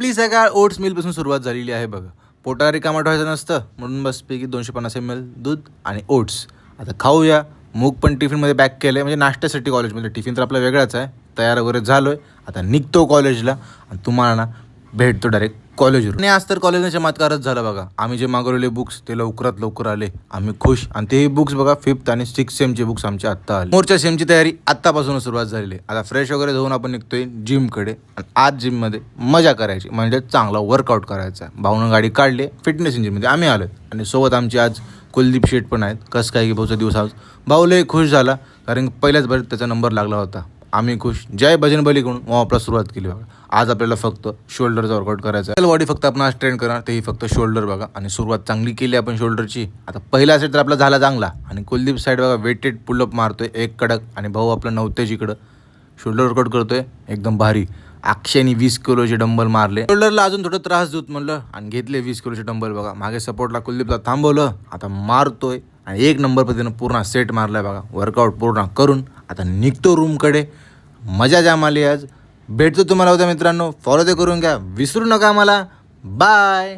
आपली सकाळ ओट्स मिलपासून सुरुवात झालेली आहे बघा. पोटा रिकामा ठेवायचं नसतं म्हणून बसपैकी 250 ml दूध आणि ओट्स. आता खाऊया. मूग पण टिफिनमध्ये पॅक केलं आहे, म्हणजे नाश्त्यासाठी कॉलेजमध्ये. टिफिन तर आपला वेगळाच आहे. तयार वगैरे झालो आहे. आता निघतो कॉलेजला आणि तुम्हाला ना भेटतो डायरेक्ट कॉलेजवर. आणि आज तर कॉलेजने चमत्कारच झाला बघा. आम्ही जे मागवलेले बुक्स ते लवकरात लवकर आले. आम्ही खुश. आणि तेही बुक्स बघा 5th आणि 6th सेमचे बुक्स आमचे आत्ता आले. मोरच्या सेमची तयारी आत्तापासून सुरुवात झालेली आहे. आता फ्रेश वगैरे होऊन आपण निघतोय जिमकडे. आणि आज जिममध्ये मजा करायची, म्हणजे चांगला वर्कआउट करायचा आहे. भाऊनं गाडी काढली फिटनेस इंजिनमध्ये. आम्ही आलो आणि सोबत आमची आज कुलदीप शेठ पण आहेत. कसं काय की भाऊचा दिवस आज. भाऊ लय खुश झाला, कारण पहिल्याच भरीत त्याचा नंबर लागला होता. आम्ही खुश. जय भजन बलीकडून आपला सुरुवात केली बघा. आज आपल्याला फक्त शोल्डरचा वर्कआउट करायचा आहे. बॉडी फक्त आपण आज ट्रेन करणार, तेही फक्त शोल्डर बघा. आणि सुरुवात चांगली केली आपण शोल्डरची. आता पहिला सेट तर आपला झाला चांगला. आणि कुलदीप साईड बघा वेटेड पुलअप मारतोय एक कडक. आणि भाऊ आपलं 9 ते जिकडं शोल्डर वर्कआउट करतोय एकदम भारी. अक्षयनी 20 किलोचे डंबल मारले. शोल्डरला अजून थोडं त्रास देत म्हणलं आणि घेतले 20 किलोचे डंबल बघा. मागे सपोर्टला कुलदीपला थांबवलं. आता मारतोय आणि 1 नंबर पद्धतीनं पूर्ण सेट मारलाय बघा. वर्कआउट पूर्ण करून आता निघतो रूमकडे. मजा जाम आली आज. भेटतो तुम्हाला होत्या मित्रांनो. फॉलो ते करून घ्या, विसरू नका मला. बाय.